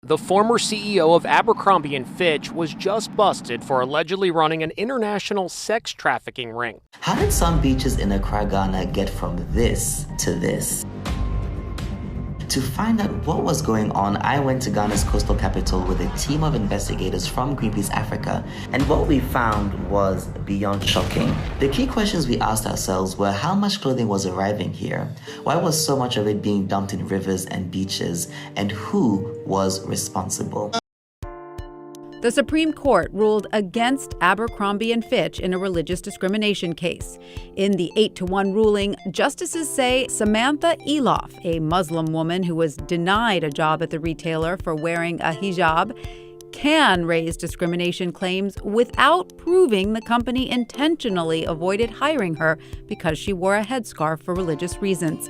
The former CEO of Abercrombie Fitch was just busted for allegedly running an international sex trafficking ring. How did some beaches in Accra, Ghana get from this to this? To find out what was going on, I went to Ghana's coastal capital with a team of investigators from Greenpeace Africa, and what we found was beyond shocking. The key questions we asked ourselves were how much clothing was arriving here, why was so much of it being dumped in rivers and beaches, and who was responsible. The Supreme Court ruled against Abercrombie Fitch in a religious discrimination case. In the 8-1 ruling, justices say Samantha Eloff, a Muslim woman who was denied a job at the retailer for wearing a hijab, can raise discrimination claims without proving the company intentionally avoided hiring her because she wore a headscarf for religious reasons.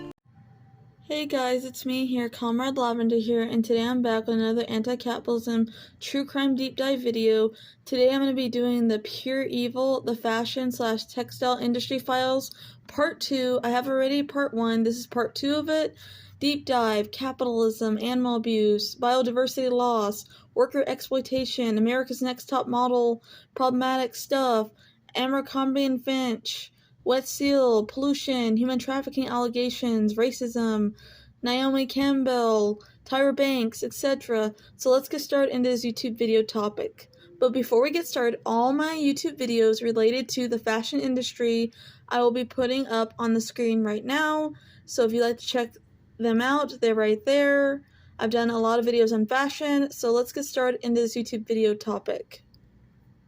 Hey guys, it's me here, Comrade Lavender here, and today I'm back with another anti-capitalism true crime deep dive video. Today I'm going to be doing the Pure Evil, the Fashion/Textile Industry Files, Part 2. I have already Part 1, this is Part 2 of it. Deep dive, capitalism, animal abuse, biodiversity loss, worker exploitation, America's Next Top Model, problematic stuff, Abercrombie & Fitch, Wet Seal, pollution, human trafficking allegations, racism, Naomi Campbell, Tyra Banks, etc. So let's get started into this YouTube video topic. But before we get started, all my YouTube videos related to the fashion industry I will be putting up on the screen right now. So if you'd like to check them out, they're right there. I've done a lot of videos on fashion, so let's get started into this YouTube video topic.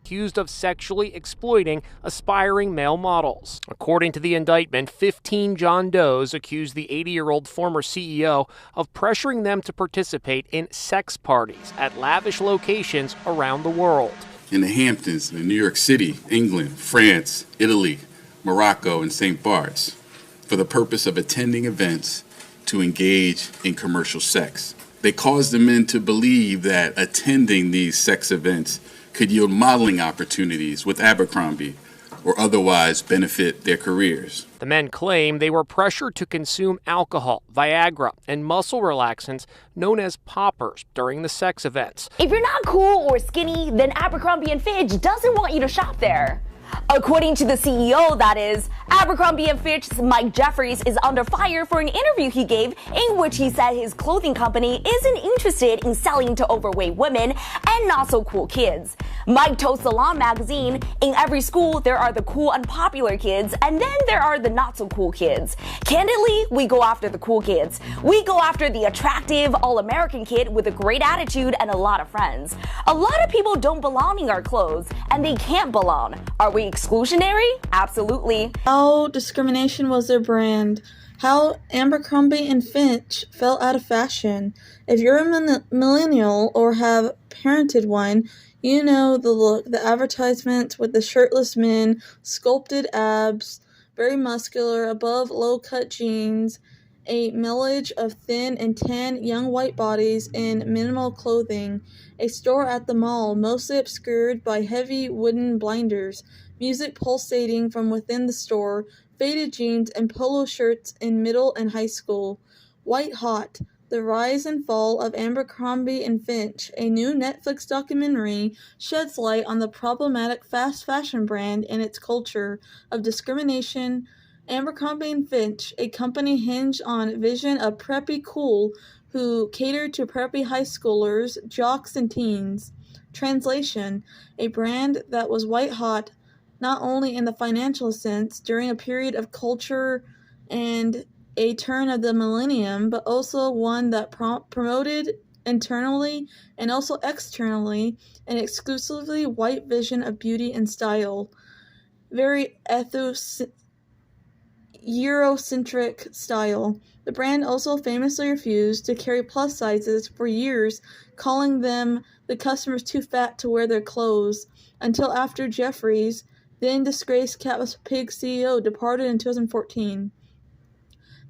Accused of sexually exploiting aspiring male models. According to the indictment, 15 John Does accused the 80-year-old former CEO of pressuring them to participate in sex parties at lavish locations around the world. In the Hamptons, in New York City, England, France, Italy, Morocco, and St. Bart's, for the purpose of attending events to engage in commercial sex. They caused the men to believe that attending these sex events could yield modeling opportunities with Abercrombie or otherwise benefit their careers. The men claim they were pressured to consume alcohol, Viagra, and muscle relaxants known as poppers during the sex events. If you're not cool or skinny, then Abercrombie & Fitch doesn't want you to shop there. According to the CEO, that is, Abercrombie & Fitch's Mike Jeffries is under fire for an interview he gave in which he said his clothing company isn't interested in selling to overweight women and not so cool kids. Mike told Salon magazine, in every school there are the cool and popular kids and then there are the not so cool kids. Candidly, we go after the cool kids. We go after the attractive, all-American kid with a great attitude and a lot of friends. A lot of people don't belong in our clothes and they can't belong. Are we exclusionary? Absolutely. How discrimination was their brand. How Abercrombie & Fitch fell out of fashion. If you're a millennial or have parented one, you know the look, the advertisements with the shirtless men, sculpted abs, very muscular, above low-cut jeans, a millage of thin and tan young white bodies in minimal clothing, a store at the mall mostly obscured by heavy wooden blinders, music pulsating from within the store, faded jeans and polo shirts in middle and high school. White Hot, The Rise and Fall of Abercrombie & Fitch, a new Netflix documentary, sheds light on the problematic fast fashion brand and its culture of discrimination. Abercrombie & Fitch, a company hinged on vision of preppy cool who catered to preppy high schoolers, jocks, and teens. Translation, a brand that was white hot not only in the financial sense during a period of culture and a turn of the millennium, but also one that promoted internally and also externally an exclusively white vision of beauty and style. Very Eurocentric style. The brand also famously refused to carry plus sizes for years, calling them the customers too fat to wear their clothes, until after Jeffries, then disgraced Cat Pig CEO, departed in 2014.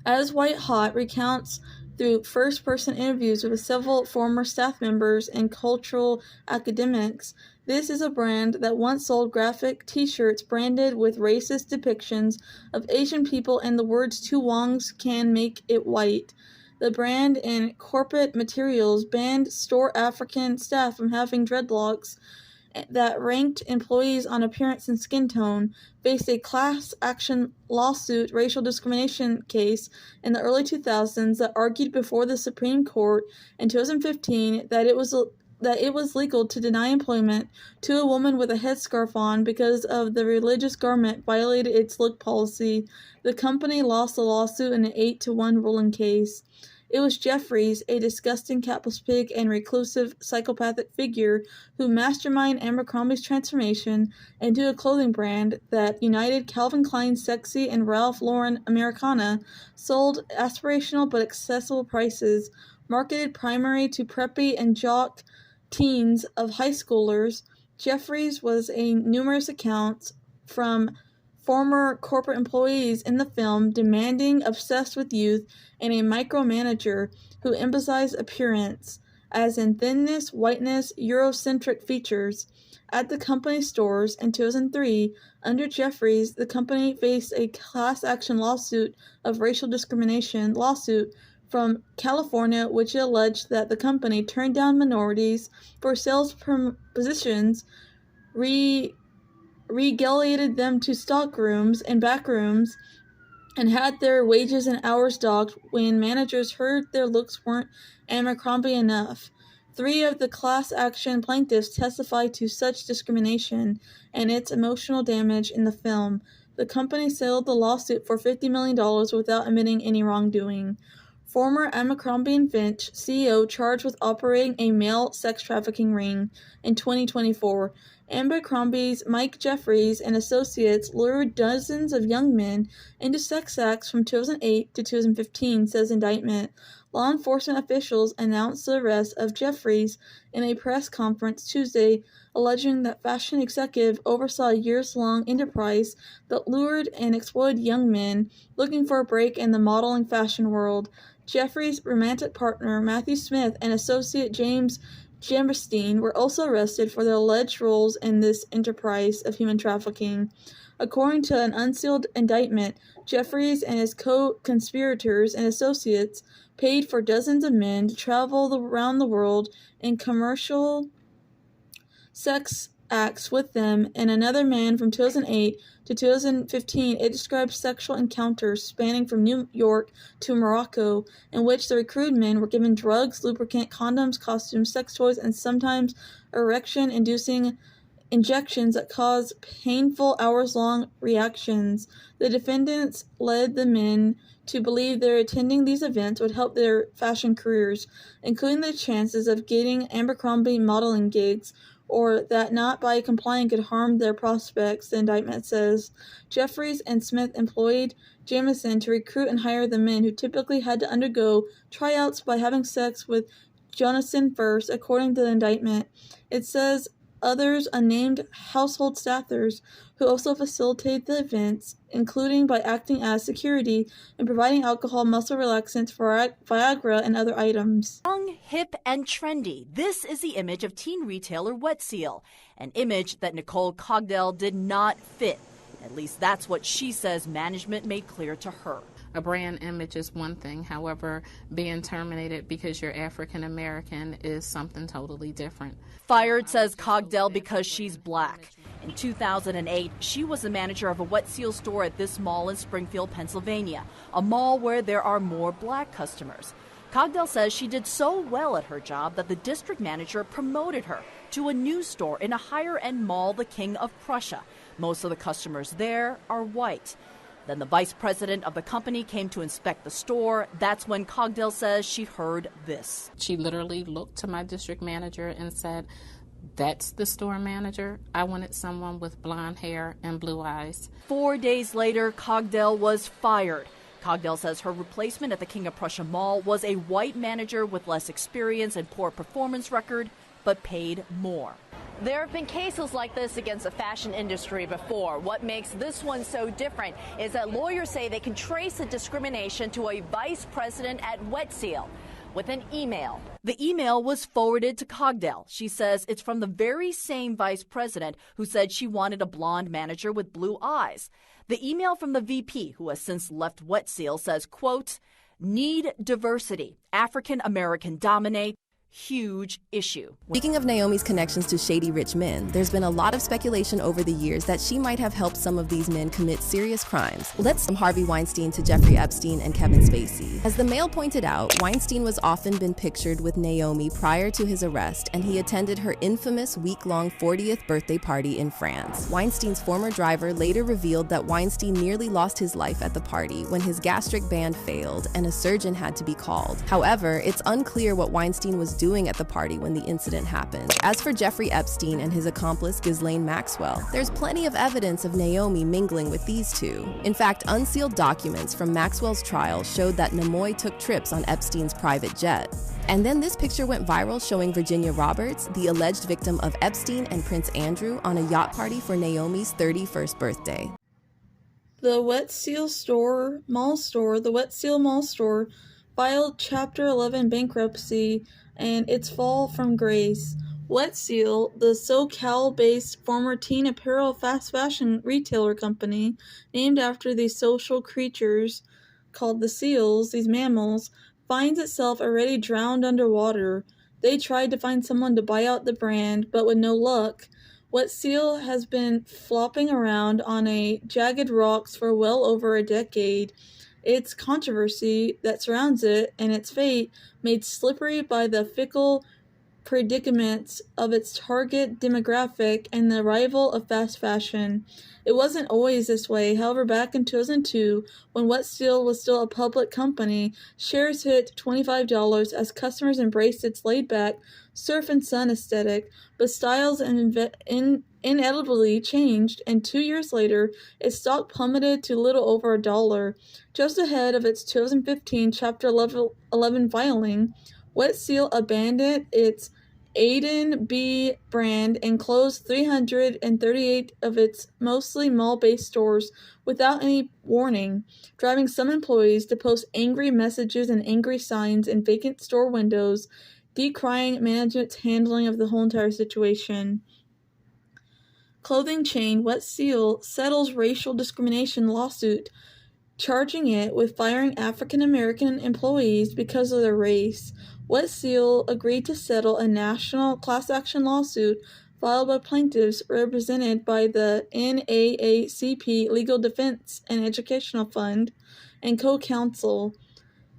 As White Hot recounts through first-person interviews with several former staff members and cultural academics, this is a brand that once sold graphic t-shirts branded with racist depictions of Asian people and the words "two wongs can make it white." The brand and corporate materials banned store African staff from having dreadlocks that ranked employees on appearance and skin tone, faced a class action lawsuit racial discrimination case in the early 2000s that argued before the Supreme Court in 2015 that it was legal to deny employment to a woman with a headscarf on because of the religious garment violated its look policy. The company lost the lawsuit in an 8-1 ruling case. It was Jeffries, a disgusting capless pig and reclusive psychopathic figure, who masterminded Abercrombie's transformation into a clothing brand that united Calvin Klein Sexy and Ralph Lauren Americana, sold aspirational but accessible prices, marketed primarily to preppy and jock teens of high schoolers. Jeffries was a numerous accounts from former corporate employees in the film, demanding, obsessed with youth, and a micromanager who emphasized appearance, as in thinness, whiteness, Eurocentric features. At the company stores in 2003, under Jeffries, the company faced a class action lawsuit of racial discrimination lawsuit from California, which alleged that the company turned down minorities for sales positions, relegated them to stock rooms and back rooms, and had their wages and hours docked when managers heard their looks weren't Abercrombie enough. 3 of the class action plaintiffs testified to such discrimination and its emotional damage in the film. The company settled the lawsuit for $50 million without admitting any wrongdoing. Former Abercrombie Fitch CEO charged with operating a male sex trafficking ring in 2024. Abercrombie's Mike Jeffries and associates lured dozens of young men into sex acts from 2008 to 2015, says indictment. Law enforcement officials announced the arrest of Jeffries in a press conference Tuesday, alleging that fashion executive oversaw a years-long enterprise that lured and exploited young men looking for a break in the modeling fashion world. Jeffries' romantic partner Matthew Smith and associate James Jamberstein were also arrested for their alleged roles in this enterprise of human trafficking. According to an unsealed indictment, Jeffries and his co-conspirators and associates paid for dozens of men to travel around the world in commercial sex acts with them, and another man from 2008 to 2015. It described sexual encounters spanning from New York to Morocco, in which the recruited men were given drugs, lubricant, condoms, costumes, sex toys, and sometimes erection-inducing injections that cause painful hours-long reactions. The defendants led the men to believe their attending these events would help their fashion careers, including the chances of getting Abercrombie modeling gigs, or that not by complying could harm their prospects, the indictment says. Jeffries and Smith employed Jamieson to recruit and hire the men, who typically had to undergo tryouts by having sex with Jonathan first, according to the indictment. It says others unnamed household staffers who also facilitate the events, including by acting as security and providing alcohol, muscle relaxants, Viagra, and other items. Young, hip, and trendy. This is the image of teen retailer Wet Seal, an image that Nicole Cogdell did not fit. At least that's what she says management made clear to her. A brand image is one thing. However, being terminated because you're African American is something totally different. Fired, says Cogdell, because she's black. In 2008, she was the manager of a Wet Seal store at this mall in Springfield, Pennsylvania, a mall where there are more black customers. Cogdell says she did so well at her job that the district manager promoted her to a new store in a higher-end mall, the King of Prussia. Most of the customers there are white. Then the vice president of the company came to inspect the store. That's when Cogdell says she heard this. She literally looked to my district manager and said, "That's the store manager. I wanted someone with blonde hair and blue eyes." 4 days later, Cogdell was fired. Cogdell says her replacement at the King of Prussia Mall was a white manager with less experience and poor performance record, but paid more. There have been cases like this against the fashion industry before. What makes this one so different is that lawyers say they can trace the discrimination to a vice president at Wet Seal with an email. The email was forwarded to Cogdell. She says it's from the very same vice president who said she wanted a blonde manager with blue eyes. The email from the VP, who has since left Wet Seal, says, quote, Need diversity. African American dominate. Huge issue. Speaking of Naomi's connections to shady rich men, there's been a lot of speculation over the years that she might have helped some of these men commit serious crimes. Let's from Harvey Weinstein to Jeffrey Epstein and Kevin Spacey. As the Mail pointed out, Weinstein was often been pictured with Naomi prior to his arrest, and he attended her infamous week-long 40th birthday party in France. Weinstein's former driver later revealed that Weinstein nearly lost his life at the party when his gastric band failed and a surgeon had to be called. However, it's unclear what Weinstein was doing at the party when the incident happened. As for Jeffrey Epstein and his accomplice Ghislaine Maxwell, there's plenty of evidence of Naomi mingling with these two. In fact, unsealed documents from Maxwell's trial showed that Nimoy took trips on Epstein's private jet. And then this picture went viral showing Virginia Roberts, the alleged victim of Epstein and Prince Andrew, on a yacht party for Naomi's 31st birthday. The Wet Seal Mall Store filed Chapter 11 bankruptcy and its fall from grace. Wet Seal, the SoCal-based former teen apparel fast fashion retailer company, named after these social creatures called the seals, these mammals, finds itself already drowned underwater. They tried to find someone to buy out the brand, but with no luck. Wet Seal has been flopping around on a jagged rocks for well over a decade. Its controversy that surrounds it and its fate made slippery by the fickle predicaments of its target demographic and the arrival of fast fashion. It wasn't always this way. However, back in 2002, when Wet Seal was still a public company, shares hit $25 as customers embraced its laid-back surf and sun aesthetic, but styles inevitably changed, and 2 years later, its stock plummeted to little over $1. Just ahead of its 2015 Chapter 11 filing, Wet Seal abandoned its Aiden B brand and closed 338 of its mostly mall-based stores without any warning, driving some employees to post angry messages and angry signs in vacant store windows, decrying management's handling of the whole entire situation. Clothing chain Wet Seal settles racial discrimination lawsuit, charging it with firing African American employees because of their race. Wet Seal agreed to settle a national class action lawsuit filed by plaintiffs represented by the NAACP Legal Defense and Educational Fund and co-counsel.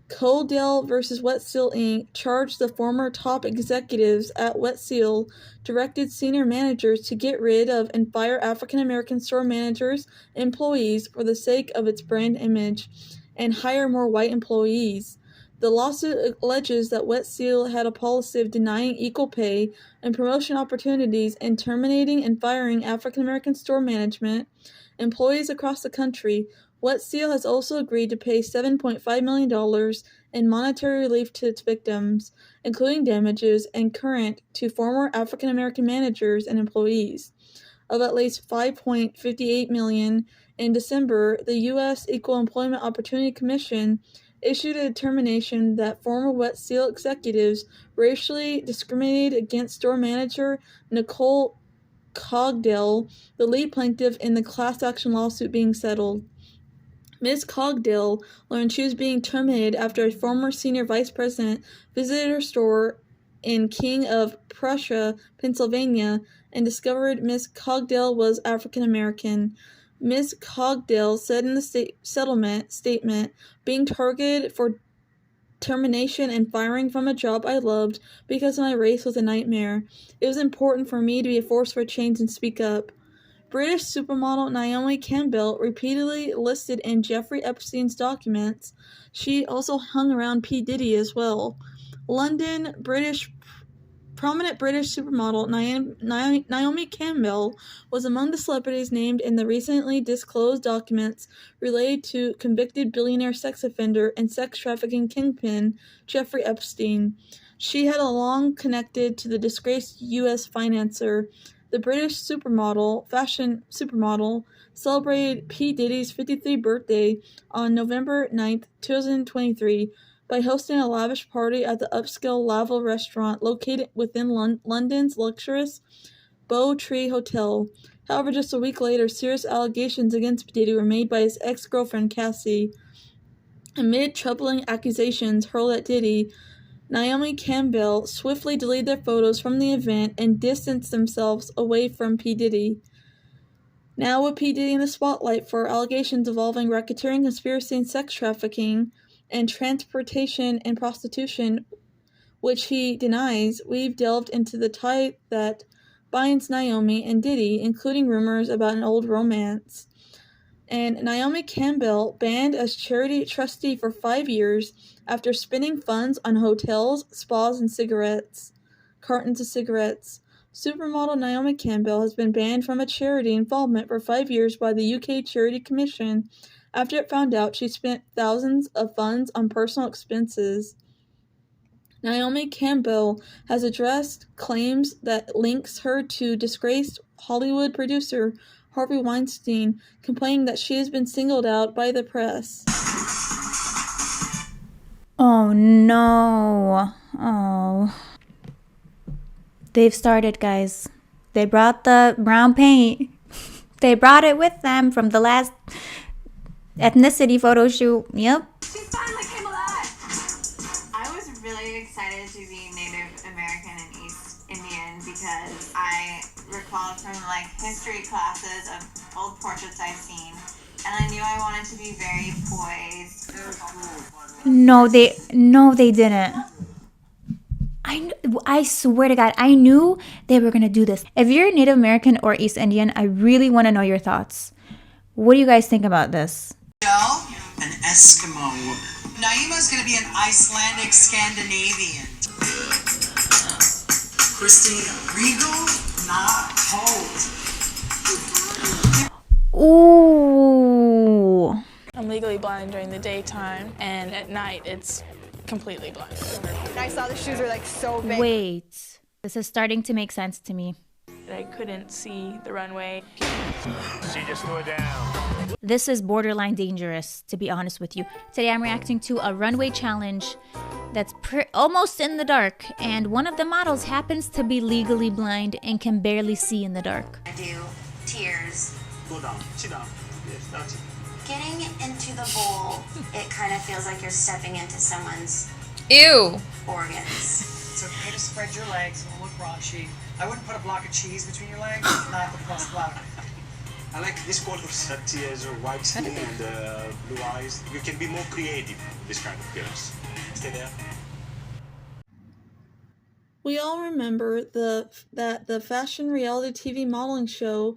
Cogdell v. Wet Seal Inc. charged the former top executives at Wet Seal, directed senior managers to get rid of and fire African American store managers and employees for the sake of its brand image, and hire more white employees. The lawsuit alleges that Wet Seal had a policy of denying equal pay and promotion opportunities and terminating and firing African American store management employees across the country. Wet Seal has also agreed to pay $7.5 million in monetary relief to its victims, including damages and current to former African American managers and employees, of at least $5.58 million. In December, the U.S. Equal Employment Opportunity Commission issued a determination that former Wet Seal executives racially discriminated against store manager Nicole Cogdell, the lead plaintiff in the class action lawsuit being settled. Ms. Cogdell learned she was being terminated after a former senior vice president visited her store in King of Prussia, Pennsylvania, and discovered Ms. Cogdell was African American. Ms. Cogdell said in the settlement statement, "Being targeted for termination and firing from a job I loved because of my race was a nightmare. It was important for me to be a force for change and speak up." British supermodel Naomi Campbell repeatedly listed in Jeffrey Epstein's documents. She also hung around P. Diddy as well. Prominent British supermodel Naomi Campbell was among the celebrities named in the recently disclosed documents related to convicted billionaire sex offender and sex trafficking kingpin Jeffrey Epstein. She had a long connected to the disgraced U.S. financer. The British fashion supermodel, celebrated P. Diddy's 53rd birthday on November 9, 2023, by hosting a lavish party at the upscale Lavo restaurant located within London's luxurious Bow Tree Hotel. However, just a week later, serious allegations against P. Diddy were made by his ex-girlfriend, Cassie. Amid troubling accusations hurled at Diddy, Naomi Campbell swiftly deleted their photos from the event and distanced themselves away from P. Diddy. Now with P. Diddy in the spotlight for allegations involving racketeering, conspiracy, and sex trafficking, and transportation and prostitution, which he denies, we've delved into the tie that binds Naomi and Diddy, including rumors about an old romance. And Naomi Campbell banned as charity trustee for 5 years after spending funds on hotels, spas, and cartons of cigarettes. Supermodel Naomi Campbell has been banned from a charity involvement for 5 years by the UK Charity Commission after it found out she spent thousands of funds on personal expenses. Naomi Campbell has addressed claims that links her to disgraced Hollywood producer Harvey Weinstein, complaining that she has been singled out by the press. Oh no. Oh. They've started, guys. They brought the brown paint. They brought it with them from the last ethnicity photo shoot. Yep. She finally came alive. I was really excited to be Native American and East Indian because I recalled from like history classes of old portraits I've seen, and I knew I wanted to be very poised. No, they didn't. I swear to God, I knew they were gonna do this. If you're Native American or East Indian, I really want to know your thoughts. What do you guys think about this? An Eskimo woman. Naima's gonna be an Icelandic Scandinavian. Christina Regal, not cold. Ooh. I'm legally blind during the daytime, and at night it's completely blind. I saw the shoes were like so big. Wait, this is starting to make sense to me. I couldn't see the runway. She just threw it down. This is borderline dangerous, to be honest with you. Today I'm reacting to a runway challenge that's almost in the dark, and one of the models happens to be legally blind and can barely see in the dark. I do tears. Go down, sit down. Yes, that's it. Getting into the bowl, it kind of feels like you're stepping into someone's organs. It's okay to spread your legs and look raunchy. I wouldn't put a block of cheese between your legs, not the plus block. I like this colors. That is white skin and blue eyes. You can be more creative with this kind of girls. Stay there. We all remember that the fashion reality TV modeling show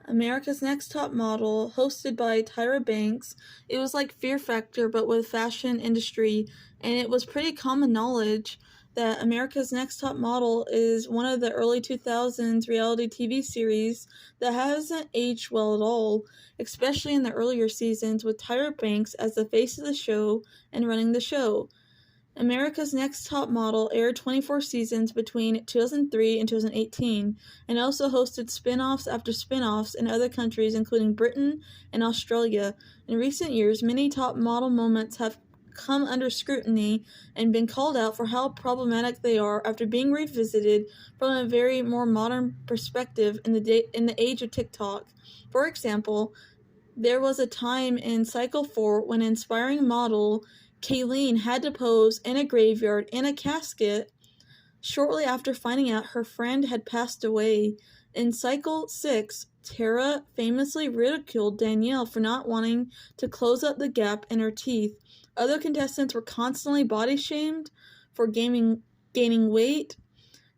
America's Next Top Model, hosted by Tyra Banks. It was like Fear Factor, but with fashion industry, and it was pretty common knowledge that America's Next Top Model is one of the early 2000s reality TV series that hasn't aged well at all, especially in the earlier seasons with Tyra Banks as the face of the show and running the show. America's Next Top Model aired 24 seasons between 2003 and 2018, and also hosted spin-offs after spin-offs in other countries including Britain and Australia. In recent years, many top model moments have come under scrutiny and been called out for how problematic they are after being revisited from a very more modern perspective in the age of TikTok. For example, there was a time in Cycle 4 when inspiring model Kayleen had to pose in a graveyard in a casket shortly after finding out her friend had passed away. In Cycle 6, Tara famously ridiculed Danielle for not wanting to close up the gap in her teeth. Other contestants were constantly body shamed for gaining weight,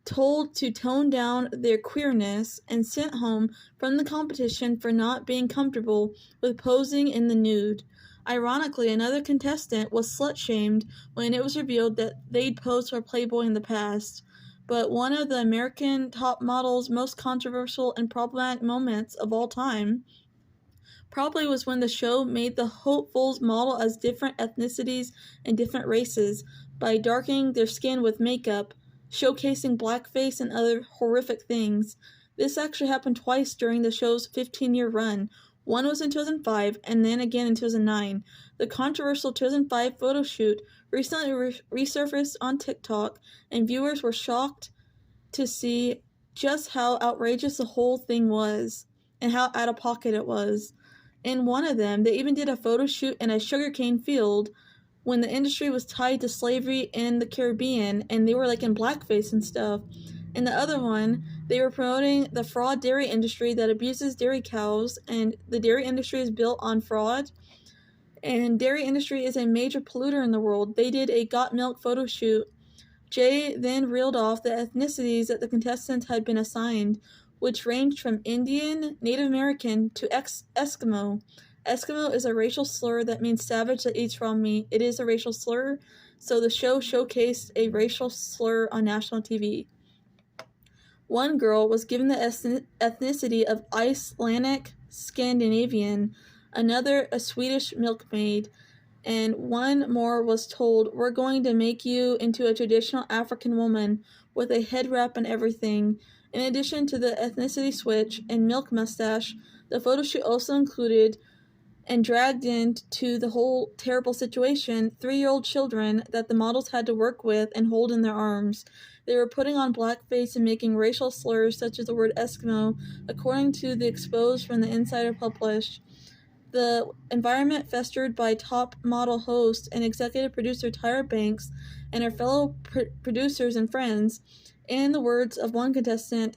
told to tone down their queerness, and sent home from the competition for not being comfortable with posing in the nude. Ironically, another contestant was slut-shamed when it was revealed that they'd posed for Playboy in the past. But one of the American Top Model's most controversial and problematic moments of all time probably was when the show made the hopefuls model as different ethnicities and different races by darkening their skin with makeup, showcasing blackface and other horrific things. This actually happened twice during the show's 15-year run. One was in 2005 and then again in 2009. The controversial 2005 photo shoot recently resurfaced on TikTok, and viewers were shocked to see just how outrageous the whole thing was and how out of pocket it was. In one of them, they even did a photo shoot in a sugarcane field when the industry was tied to slavery in the Caribbean, and they were like in blackface and stuff. And the other one, they were promoting the fraud dairy industry that abuses dairy cows, and the dairy industry is built on fraud. And dairy industry is a major polluter in the world. They did a Got Milk photo shoot. Jay then reeled off the ethnicities that the contestants had been assigned, which ranged from Indian, Native American, to Eskimo. Eskimo is a racial slur that means savage that eats raw meat. It is a racial slur, so the show showcased a racial slur on national TV. One girl was given the ethnicity of Icelandic Scandinavian, another a Swedish milkmaid, and one more was told, "We're going to make you into a traditional African woman with a head wrap and everything." In addition to the ethnicity switch and milk mustache, the photo shoot also included and dragged into the whole terrible situation 3-year-old children that the models had to work with and hold in their arms. They were putting on blackface and making racial slurs such as the word Eskimo, according to the Exposed from the Insider published. The environment festered by top model host and executive producer Tyra Banks and her fellow producers and friends, in the words of one contestant,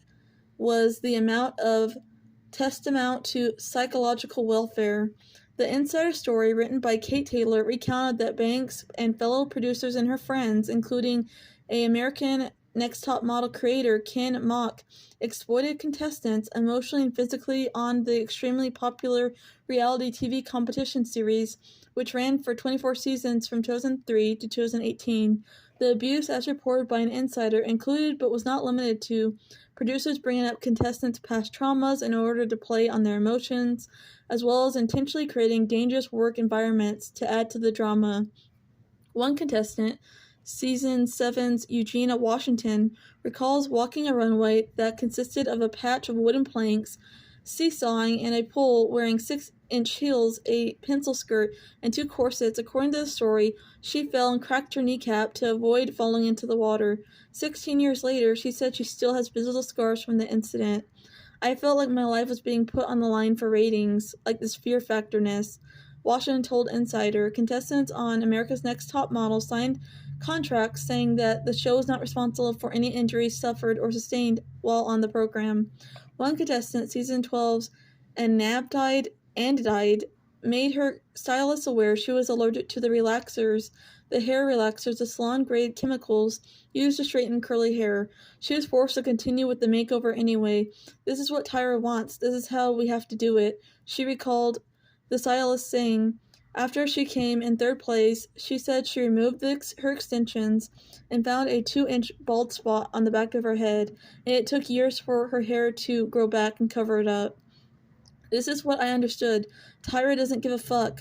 was the amount of tantamount to psychological welfare. The Insider story, written by Kate Taylor, recounted that Banks and fellow producers and her friends, including American Next Top Model creator Ken Mock, exploited contestants emotionally and physically on the extremely popular reality TV competition series, which ran for 24 seasons from 2003 to 2018. The abuse, as reported by an insider, included but was not limited to producers bringing up contestants' past traumas in order to play on their emotions, as well as intentionally creating dangerous work environments to add to the drama. One contestant, Season 7's Eugenia Washington, recalls walking a runway that consisted of a patch of wooden planks, seesawing in a pole, wearing 6-inch heels, a pencil skirt, and 2 corsets. According to the story, she fell and cracked her kneecap to avoid falling into the water. 16 years later, she said she still has visible scars from the incident. "I felt like my life was being put on the line for ratings, like this fear factorness," Washington told Insider. Contestants on America's Next Top Model signed contracts saying that the show is not responsible for any injuries suffered or sustained while on the program. One contestant, Season 12's Andide, made her stylist aware she was allergic to the relaxers, the hair relaxers, the salon-grade chemicals used to straighten curly hair. She was forced to continue with the makeover anyway. "This is what Tyra wants. This is how we have to do it," she recalled the stylist saying. After she came in 3rd place, she said she removed her extensions and found a 2-inch bald spot on the back of her head, and it took years for her hair to grow back and cover it up. "This is what I understood. Tyra doesn't give a fuck,"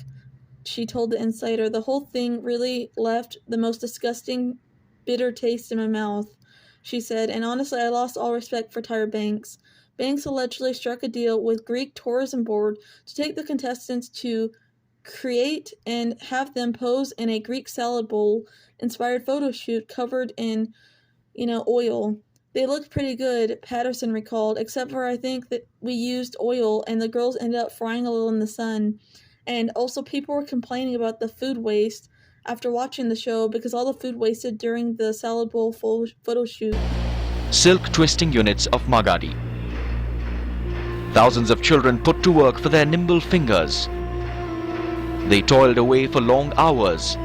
she told the Insider. "The whole thing really left the most disgusting, bitter taste in my mouth," she said, "and honestly I lost all respect for Tyra Banks." Banks allegedly struck a deal with Greek Tourism Board to take the contestants to create and have them pose in a Greek salad bowl inspired photo shoot covered in, oil. "They looked pretty good," Patterson recalled, "except for I think that we used oil and the girls ended up frying a little in the sun. And also people were complaining about the food waste after watching the show because all the food wasted during the salad bowl photo shoot." Silk twisting units of Magadi. Thousands of children put to work for their nimble fingers. They toiled away for long hours,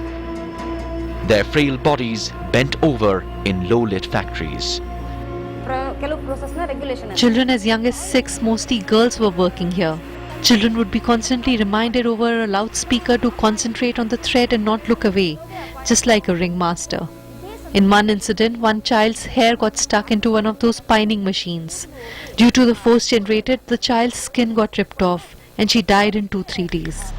their frail bodies bent over in low-lit factories. Children as young as 6, mostly girls, were working here. Children would be constantly reminded over a loudspeaker to concentrate on the thread and not look away, just like a ringmaster. In one incident, one child's hair got stuck into one of those pining machines. Due to the force generated, the child's skin got ripped off and she died in 2-3 days.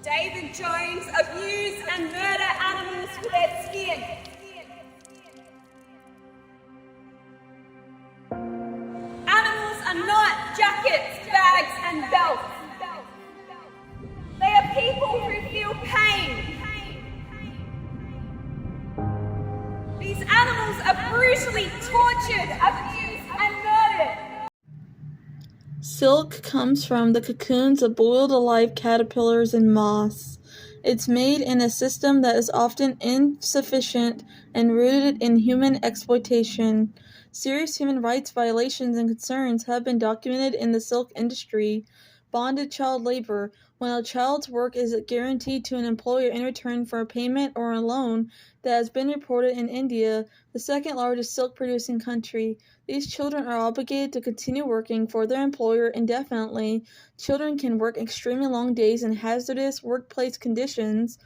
David Jones abuse and murder animals for their skin. Animals are not jackets, bags and belts. They are people who feel pain. These animals are brutally tortured, abused, and murdered. Silk comes from the cocoons of boiled alive caterpillars and moths. It's made in a system that is often insufficient and rooted in human exploitation. Serious human rights violations and concerns have been documented in the silk industry. Bonded child labor, when a child's work is guaranteed to an employer in return for a payment or a loan, that has been reported in India, the second largest silk producing country. These children are obligated to continue working for their employer indefinitely. Children can work extremely long days in hazardous workplace conditions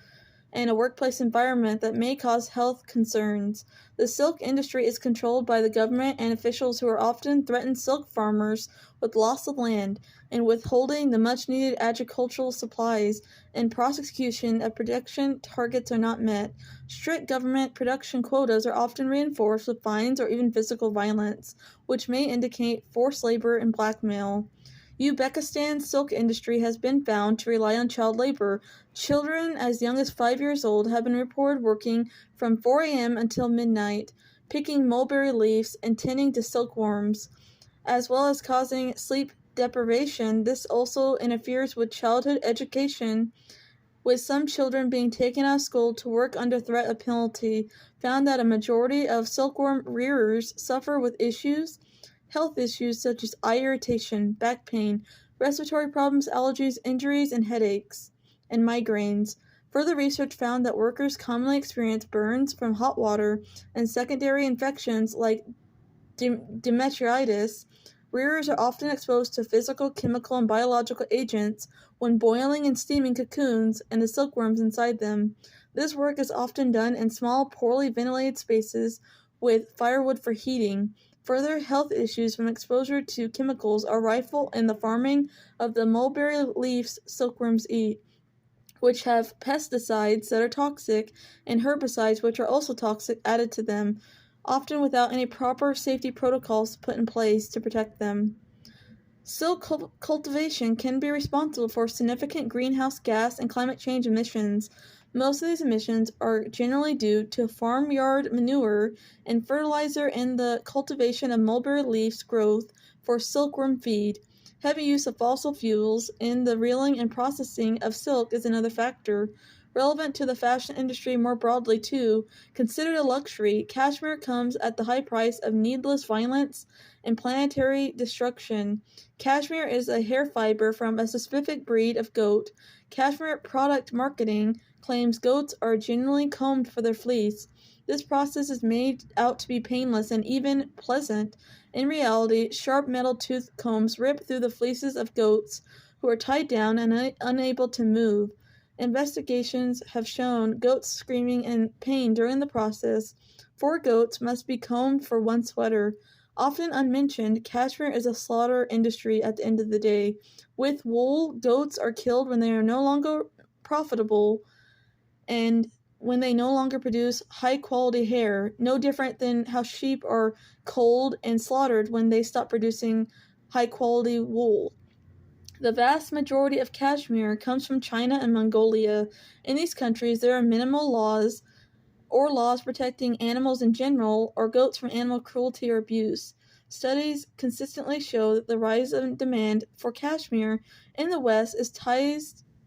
and a workplace environment that may cause health concerns. The silk industry is controlled by the government and officials who are often threaten silk farmers with loss of land and withholding the much-needed agricultural supplies and prosecution if production targets are not met. Strict government production quotas are often reinforced with fines or even physical violence, which may indicate forced labor and blackmail. Uzbekistan's silk industry has been found to rely on child labor. Children as young as 5 years old have been reported working from 4 a.m. until midnight, picking mulberry leaves and tending to silkworms, as well as causing sleep deprivation. This also interferes with childhood education, with some children being taken out of school to work under threat of penalty. Found that a majority of silkworm rearers suffer with health issues such as eye irritation, back pain, respiratory problems, allergies, injuries, and headaches, and migraines. Further research found that workers commonly experience burns from hot water and secondary infections like dermatitis. Rearers are often exposed to physical, chemical, and biological agents when boiling and steaming cocoons and the silkworms inside them. This work is often done in small, poorly ventilated spaces with firewood for heating. Further health issues from exposure to chemicals are rife in the farming of the mulberry leaves silkworms eat, which have pesticides that are toxic and herbicides which are also toxic added to them, often without any proper safety protocols put in place to protect them. Silk cultivation can be responsible for significant greenhouse gas and climate change emissions. Most of these emissions are generally due to farmyard manure and fertilizer in the cultivation of mulberry leaves growth for silkworm feed. Heavy use of fossil fuels in the reeling and processing of silk is another factor. Relevant to the fashion industry more broadly, too, considered a luxury, cashmere comes at the high price of needless violence and planetary destruction. Cashmere is a hair fiber from a specific breed of goat. Cashmere product marketing claims goats are generally combed for their fleece. This process is made out to be painless and even pleasant. In reality, sharp metal tooth combs rip through the fleeces of goats who are tied down and unable to move. Investigations have shown goats screaming in pain during the process. 4 goats must be combed for 1 sweater. Often unmentioned, cashmere is a slaughter industry at the end of the day. With wool, goats are killed when they are no longer profitable and when they no longer produce high-quality hair, no different than how sheep are culled and slaughtered when they stop producing high-quality wool. The vast majority of cashmere comes from China and Mongolia. In these countries, there are minimal laws or laws protecting animals in general or goats from animal cruelty or abuse. Studies consistently show that the rise of demand for cashmere in the West is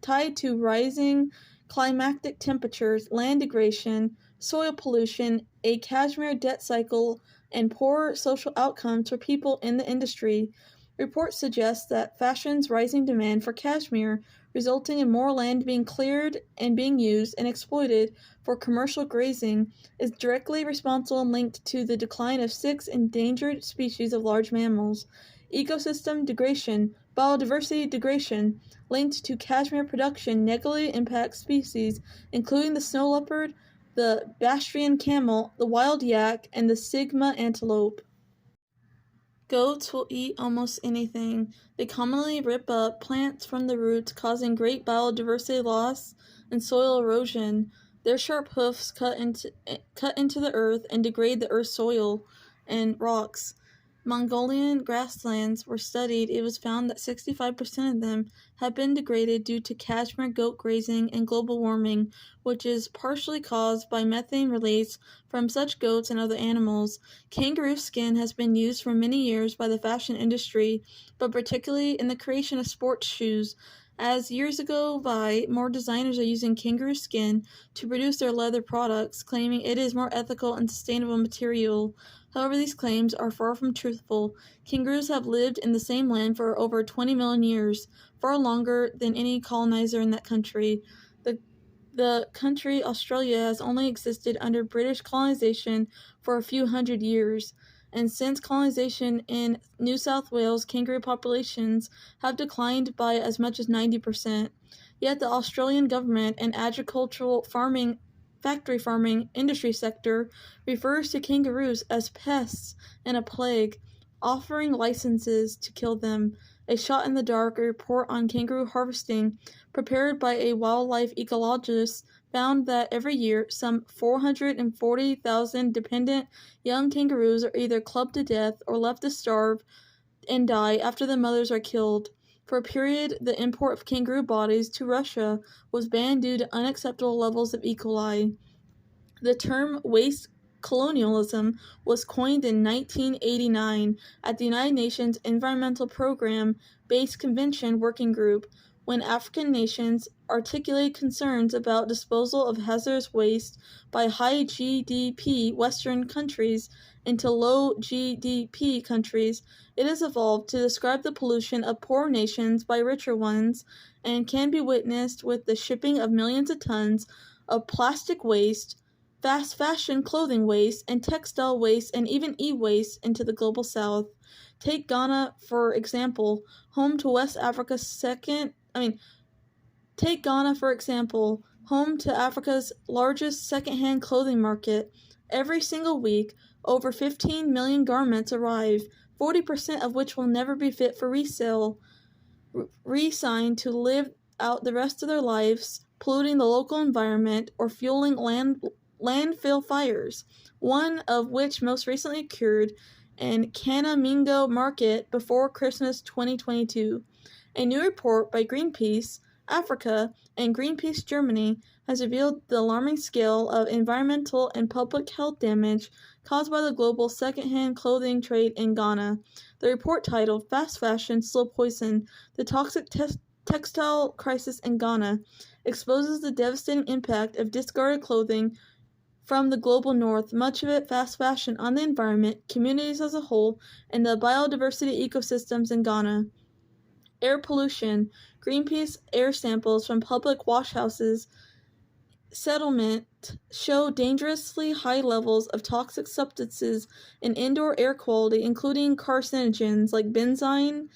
tied to rising climatic temperatures, land degradation, soil pollution, a cashmere debt cycle, and poor social outcomes for people in the industry. Reports suggest that fashion's rising demand for cashmere, resulting in more land being cleared and being used and exploited for commercial grazing, is directly responsible and linked to the decline of 6 endangered species of large mammals. Ecosystem degradation, biodiversity degradation, linked to cashmere production negatively impacts species, including the snow leopard, the Bastarian camel, the wild yak, and the Sigma antelope. Goats will eat almost anything. They commonly rip up plants from the roots, causing great biodiversity loss and soil erosion. Their sharp hoofs cut into the earth and degrade the earth's soil and rocks. Mongolian grasslands were studied, it was found that 65% of them had been degraded due to cashmere goat grazing and global warming, which is partially caused by methane release from such goats and other animals. Kangaroo skin has been used for many years by the fashion industry, but particularly in the creation of sports shoes. As years go by, more designers are using kangaroo skin to produce their leather products, claiming it is more ethical and sustainable material. However, these claims are far from truthful. Kangaroos have lived in the same land for over 20 million years, far longer than any colonizer in that country. The country, Australia, has only existed under British colonization for a few hundred years, and since colonization in New South Wales, kangaroo populations have declined by as much as 90%. Yet the Australian government and agricultural factory farming industry sector refers to kangaroos as pests and a plague, offering licenses to kill them. A Shot in the Dark, a report on kangaroo harvesting prepared by a wildlife ecologist, found that every year some 440,000 dependent young kangaroos are either clubbed to death or left to starve and die after the mothers are killed. For a period, the import of kangaroo bodies to Russia was banned due to unacceptable levels of E. coli. The term waste colonialism was coined in 1989 at the United Nations Environmental Program-based Convention Working Group, when African nations articulated concerns about disposal of hazardous waste by high GDP Western countries into low GDP countries. It has evolved to describe the pollution of poor nations by richer ones, and can be witnessed with the shipping of millions of tons of plastic waste, fast fashion clothing waste, and textile waste, and even e-waste into the global south. Take Ghana, for example, home to West Africa's home to Africa's largest second-hand clothing market. Every single week, over 15 million garments arrive, 40% of which will never be fit for resale, re-signed to live out the rest of their lives, polluting the local environment or fueling landfill fires, one of which most recently occurred in Kanamingo Market before Christmas 2022. A new report by Greenpeace Africa and Greenpeace Germany has revealed the alarming scale of environmental and public health damage caused by the global second-hand clothing trade in Ghana. The report, titled Fast Fashion Slow Poison: The Toxic Textile Crisis in Ghana, exposes the devastating impact of discarded clothing from the global north, much of it fast fashion, on the environment, communities as a whole, and the biodiversity ecosystems in Ghana. Air pollution. Greenpeace air samples from public washhouses settlement show dangerously high levels of toxic substances in indoor air quality, including carcinogens like benzene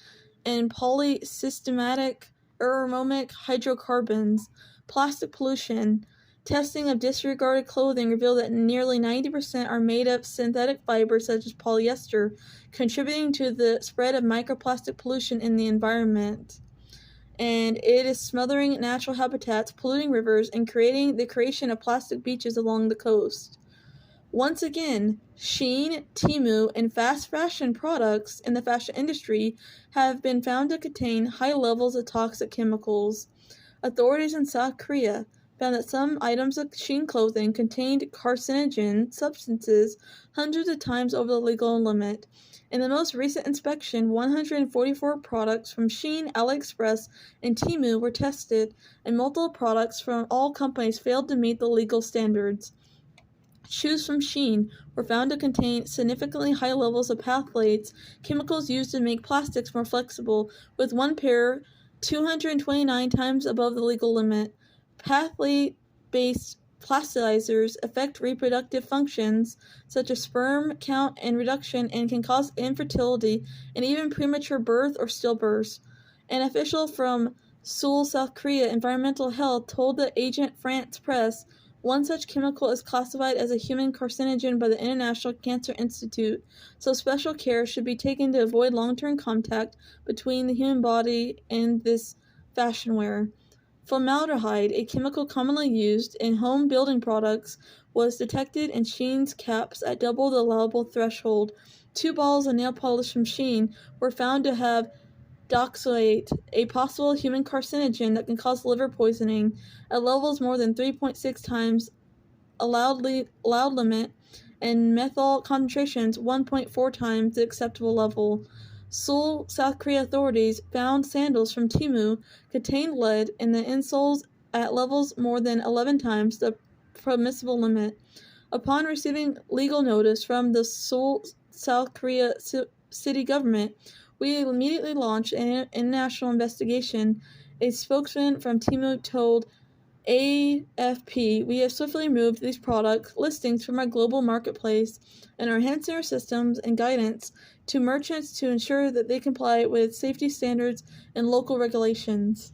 and polysystematic aromatic hydrocarbons. Plastic pollution. Testing of disregarded clothing revealed that nearly 90% are made of synthetic fibers such as polyester, contributing to the spread of microplastic pollution in the environment. And it is smothering natural habitats, polluting rivers, and creating the creation of plastic beaches along the coast. Once again, Shein, Temu, and fast fashion products in the fashion industry have been found to contain high levels of toxic chemicals. Authorities in South Korea found that some items of Shein clothing contained carcinogen substances hundreds of times over the legal limit. In the most recent inspection, 144 products from Shein, AliExpress, and Temu were tested, and multiple products from all companies failed to meet the legal standards. Shoes from Shein were found to contain significantly high levels of phthalates, chemicals used to make plastics more flexible, with one pair 229 times above the legal limit. Phthalate-based plasticizers affect reproductive functions such as sperm count and reduction, and can cause infertility and even premature birth or stillbirths. An official from Seoul, South Korea Environmental Health told the Agent France Press one such chemical is classified as a human carcinogen by the International Cancer Institute, so special care should be taken to avoid long-term contact between the human body and this fashion wear. Formaldehyde, a chemical commonly used in home building products, was detected in Shein's caps at double the allowable threshold. 2 bottles of nail polish from Shein were found to have doxolate, a possible human carcinogen that can cause liver poisoning, at levels more than 3.6 times allowed limit, and methyl concentrations 1.4 times the acceptable level. Seoul, South Korea authorities found sandals from Temu contained lead in the insoles at levels more than 11 times the permissible limit. Upon receiving legal notice from the Seoul, South Korea city government, we immediately launched an international investigation. A spokesman from Temu told AFP, "We have swiftly moved these product listings from our global marketplace and are enhancing our systems and guidance to merchants to ensure that they comply with safety standards and local regulations."